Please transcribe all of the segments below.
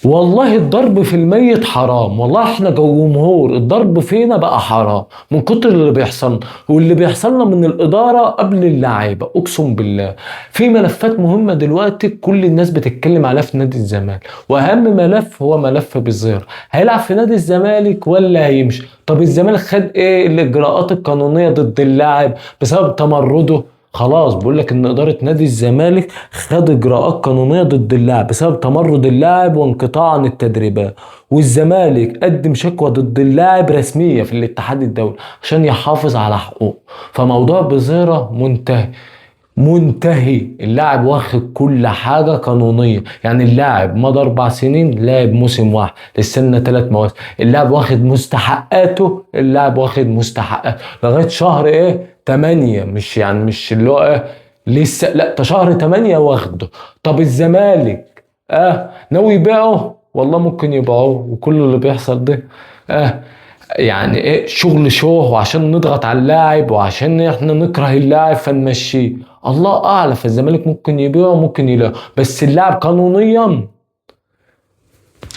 والله الضرب في الميت حرام، والله احنا جمهور الضرب فينا بقى حرام من كتر اللي بيحصل، واللي بيحصلنا من الإدارة قبل اللعيبة أقسم بالله. في ملفات مهمة دلوقتي كل الناس بتتكلم عليها في نادي الزمالك، وأهم ملف هو ملف بالزير. هيلعب في نادي الزمالك ولا هيمشي؟ طب الزمالك خد ايه الإجراءات القانونية ضد اللاعب بسبب تمرده؟ خلاص بقول لك ان اداره نادي الزمالك خد اجراءات قانونيه ضد اللاعب بسبب تمرد اللاعب وانقطاع عن التدريبات، والزمالك قدم شكوى ضد اللاعب رسميه في الاتحاد الدولي عشان يحافظ على حقوقه. فموضوع بزيرة منتهي، منتهي. اللاعب واخد كل حاجة قانونية، يعني اللاعب مضى 4 سنين لعب موسم واحد، لسه 3 مواسم. اللاعب واخد مستحقاته، اللاعب واخد مستحقاته لغاية شهر ايه 8، مش يعني مش اللي هو ايه لسه، لا ده شهر 8 واخده. طب الزمالك ناوي يبيعه؟ والله ممكن يبيعوه، وكل اللي بيحصل ده اه يعني ايه شغل شوه، وعشان نضغط على اللاعب وعشان احنا نكره اللاعب فنمشيه. الله اعلم، فالزمالك ممكن يبيعه ممكن يلاقيه، بس اللاعب قانونيا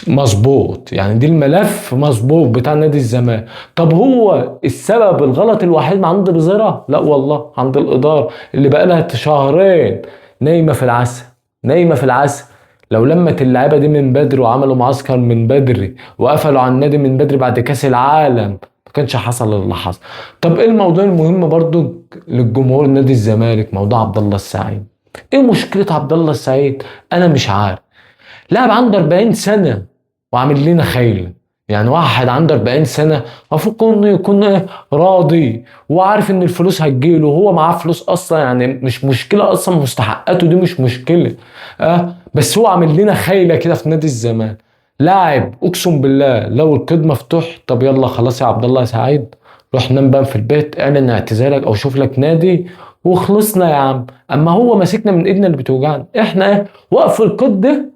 مظبوط، يعني دي الملف مظبوط بتاع نادي الزمالك. طب هو السبب الغلط الوحيد ما عند بزيرة؟ لا والله، عند الاداره اللي بقى لها شهرين نايمه في العسل، نايمه في العسل. لو لمت اللعيبه دي من بدري وعملوا معسكر من بدري وقفلوا على النادي من بدري بعد كاس العالم ما كانش حصل اللي حصل. طب ايه الموضوع المهم برضو للجمهور نادي الزمالك؟ موضوع عبد الله السعيد. ايه مشكله عبد الله السعيد؟ انا مش عارف. لاعب عنده 40 سنة وعامل لنا خيل. يعني واحد عنده 40 سنة المفروض يكون راضي وعارف ان الفلوس هتجيله، وهو معاه فلوس اصلا، يعني مش مشكلة اصلا، مستحقاته دي مش مشكلة. بس هو عامل لنا خيلة كده في نادي الزمالك. لاعب اقسم بالله لو القيد مفتوح، طب يلا خلاص يا عبد الله سعيد، روح نام بقى في البيت، اعلن اعتزالك او شوف لك نادي وخلصنا يا عم. اما هو ماسكنا من ايدنا اللي بتوجعنا احنا وقف القيد ده.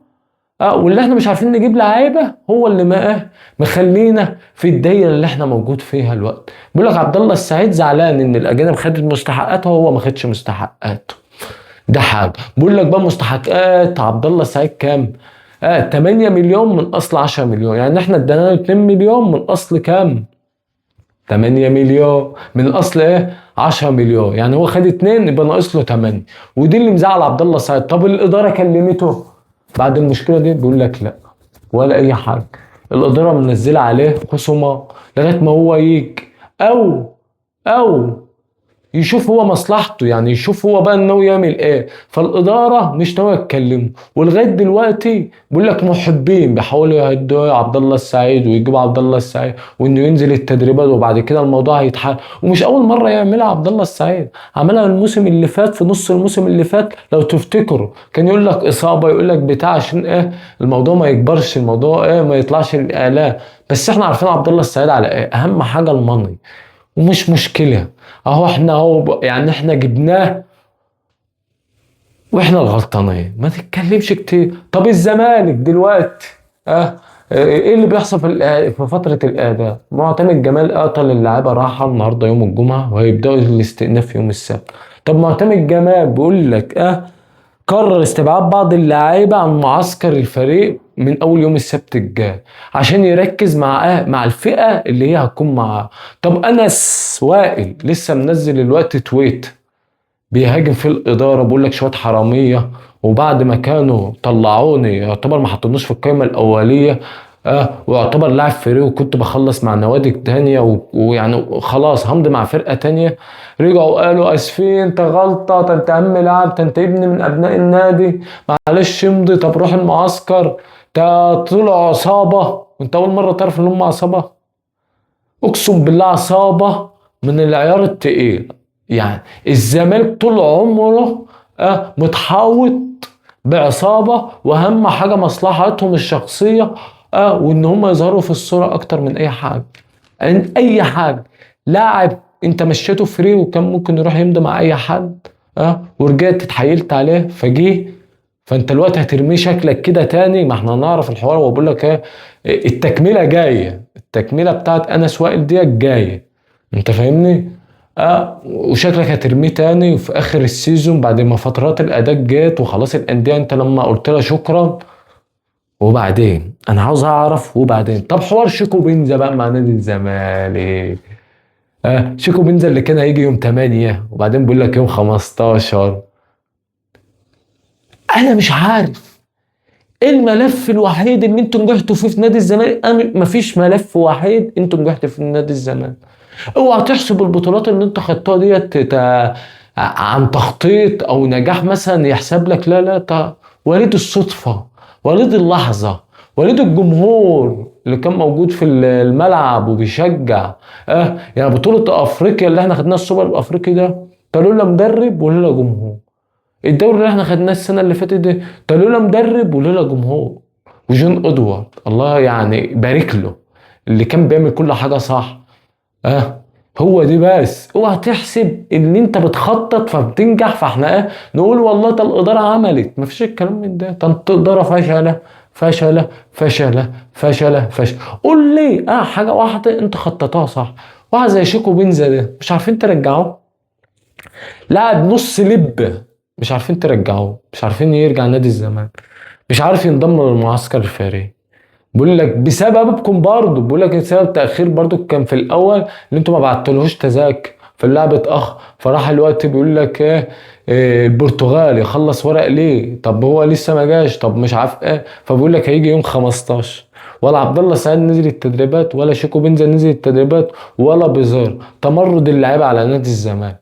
واللي احنا مش عارفين نجيب لعيبه هو اللي ما مخلينا في الدايره اللي احنا موجود فيها الوقت. بيقول لك عبد الله السعيد زعلان ان الاجانب خدت مستحقاته وهو ما خدش مستحقاته. ده حاجه. بيقول لك بقى مستحقات عبد الله السعيد كام؟ 8 مليون من اصل 10 مليون، يعني احنا ادينا له 2 مليون من اصل كام؟ 8 مليون من اصل ايه 10 مليون، يعني هو خد 2 يبقى ناقص له 8. ودي اللي مزعل عبد الله السعيد. طب الاداره كلمته بعد المشكله دي؟ بيقول لك لا ولا اي حاجه. الاداره منزله عليه خصومات لغايه ما هو يجي، او يشوف هو مصلحته، يعني يشوف هو بقى ناوي يعمل ايه. فالاداره مش ناويه تكلمه، ولغايه دلوقتي بيقول لك محبين بيحاولوا يهدوا عبد الله السعيد ويجيبوا عبد الله السعيد وانه ينزل التدريبات وبعد كده الموضوع هيتحل. ومش اول مره يعملها عبد الله السعيد، عملها الموسم اللي فات، في نص الموسم اللي فات لو تفتكروا كان يقول لك اصابه، يقول لك بتاع، عشان ايه الموضوع ما يكبرش، الموضوع ايه ما يطلعش الاعلام. بس احنا عارفين عبد الله السعيد على ايه، اهم حاجه الماني، ومش مشكلة. اهو احنا اهو يعني احنا جبناه واحنا الغلطانين، ما تتكلمش كتير. طب الزمالك دلوقتي ايه اللي بيحصل في فترة الاداء؟ معتمد جمال قتل اللاعيبة راحة النهارده يوم الجمعة وهيبدأوا الاستئناف يوم السبت. طب معتمد جمال بيقول لك قرر استبعاد بعض اللاعيبة عن معسكر الفريق من أول يوم السبت الجاي عشان يركز مع الفئة اللي هي هتكون معاه. طب أنس وائل لسه منزل الوقت تويت بيهاجم في الإدارة، بيقول لك شوية حرامية، وبعد ما كانوا طلعوني يعتبر ما حطونيش في القائمة الأولية، ويعتبر لاعب فريق وكنت بخلص مع نوادي تانية ويعني خلاص همضي مع فرقة تانية، رجعوا قالوا اسفين انت غلطة، ده انت اهم لاعب، ده انت ابن من ابناء النادي، معلش امضي، طب روح المعسكر. ده طلعوا عصابة، وانت اول مرة تعرف ان هم عصابة؟ اقسم بالله عصابة من العيار التقيل. يعني الزمالك طول عمره متحوط بعصابة، واهم حاجة مصلحتهم الشخصية، وان هم يظهروا في الصورة اكتر من اي حاجة. اي حاجة. لاعب انت مشيته فري وكان ممكن يروح يمضي مع اي حد، ورجعت اتحايلت عليه فجيه، فانت الوقت هترميه شكلك كده تاني؟ ما احنا نعرف الحوار، وبقول لك ايه التكمله جايه، التكمله بتاعت انس وائل ديت جايه، انت فاهمني؟ وشكلك هترميه تاني وفي اخر السيزون بعد ما فترات الاداء جات وخلاص الانديه انت لما قلت لها شكرا وبعدين انا عاوز اعرف، وبعدين طب حوار شيكو بنزا بقى مع نادي الزمالك. شيكو بنزا اللي كان هيجي يوم 8 وبعدين بيقول لك يوم 15. انا مش عارف ايه الملف الوحيد اللي انتوا نجحتوا فيه في نادي الزمالك. مفيش ملف وحيد انتوا نجحتوا في نادي الزمالك. اوعى تحسب البطولات اللي انت خدتها ديت عن تخطيط او نجاح مثلا يحسب لك. لا لا، وليد الصدفة، وليد اللحظة، وليد الجمهور اللي كان موجود في الملعب وبيشجع. يعني بطولة افريقيا اللي احنا خدناها السوبر الافريقي ده لولا مدرب ولولا جمهور. الدوري اللي احنا خدناه السنة اللي فاتت ده لولا مدرب ولولا جمهور. وجون ادوارد الله يعني بارك له، اللي كان بيعمل كل حاجة صح. اه هو دي. بس اوعى تحسب ان انت بتخطط فبتنجح فاحنا نقول والله ده الاداره عملت. مفيش الكلام من ده الاداره فشله فشله فشله فشله فشله. قول لي حاجه واحده انت خططها صح. واحد زي شيكو بنزا ده مش عارفين ترجعوه. لاعب نص لب مش عارفين ترجعوه، مش عارفين يرجع نادي الزمالك، مش عارف ينضم للمعسكر الفارغ. بقول لك بسببكم برضه، بقول لك السبب تاخير برضه كان في الاول ان انتوا ما بعتلهوش تذاكر فاللاعب اتاخر. فراح الوقت بيقول لك البرتغال يخلص ورق ليه؟ طب هو لسه ما جاش، طب مش عارف فبيقول لك هيجي يوم 15. ولا عبد الله سعيد نزل التدريبات، ولا شيكو بنزا نزل التدريبات، ولا بيزار. تمرد اللعيبه على نادي الزمالك،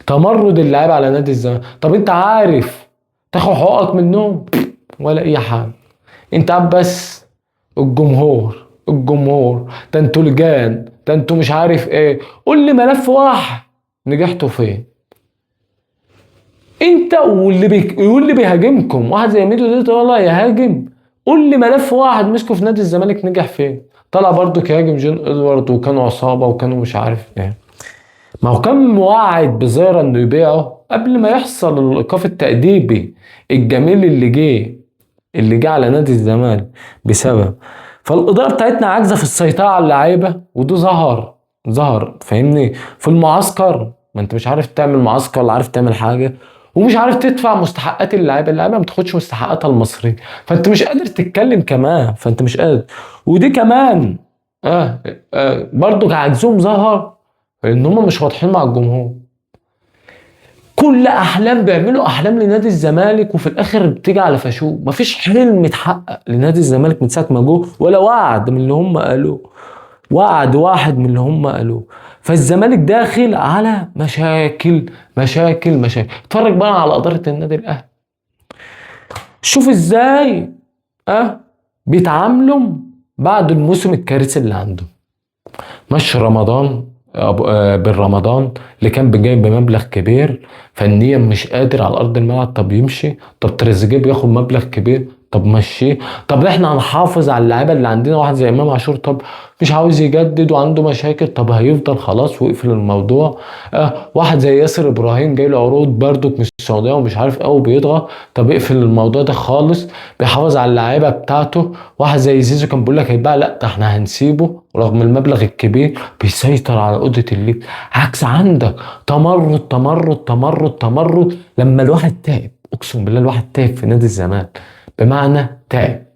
تمرد اللعيبه على نادي الزمالك. طب انت عارف تاخد حقوقك منهم ولا اي حاجه؟ انت عارف بس الجمهور ده انتوا لجان، ده انتوا مش عارف ايه. قول لي ملف واحد نجحتوا فين انت واللي بيهاجمكم. واحد زي ميدو ده والله يهاجم. قول لي ملف واحد مسكه في نادي الزمالك نجح فين. طلع برضو يهاجم جون ادوارد وكانوا عصابه وكانوا مش عارف ايه. ما هو كان موعد بزيرة انه يبيعه قبل ما يحصل الايقاف التأديبي الجميل اللي جه على نادي الزمالك بسبب. فالإدارة بتاعتنا عاجزة في السيطرة على اللعيبة، وده ظهر فاهمني في المعسكر. ما انت مش عارف تعمل معسكر ولا عارف تعمل حاجة، ومش عارف تدفع مستحقات اللعيبة ما بتاخدش مستحقاتها المصري. فانت مش قادر تتكلم كمان، فانت مش قادر. ودي كمان برضو عجزهم ظهر ان هم مش واضحين مع الجمهور. كل احلام بيعملوا احلام لنادي الزمالك وفي الاخر بتيجي على فشو. مفيش حلم اتحقق لنادي الزمالك من ساعه ما جه، ولا وعد من اللي هم قالوه، وعد واحد من اللي هم قالوه. فالزمالك داخل على مشاكل مشاكل مشاكل. اتفرج بقى على اداره النادي الاهلي، شوف ازاي بيتعاملوا بعد الموسم الكارثي اللي عنده. مشي رمضان بن رمضان اللي كان جايب بمبلغ كبير فنيا مش قادر على ارض الملعب. طب يمشي. طب تريزيجيه بياخد مبلغ كبير، طب مشيه. طب احنا هنحافظ على اللعيبه اللي عندنا. واحد زي امام عاشور طب مش عاوز يجدد وعنده مشاكل، طب هيفضل خلاص ويقفل الموضوع. واحد زي ياسر ابراهيم جاي له عروض برضك من السعوديه ومش عارف وبيضغط، طب اقفل الموضوع ده خالص. بيحافظ على اللعيبه بتاعته. واحد زي زيزو كان بيقول لك هيتباع، لا ده احنا هنسيبه رغم المبلغ الكبير. بيسيطر على اوضه الليل. عكس عندك تمرد تمرد تمرد تمرد. لما الواحد تعب، اقسم بالله الواحد تعب في نادي الزمالك، بمعنى تعب.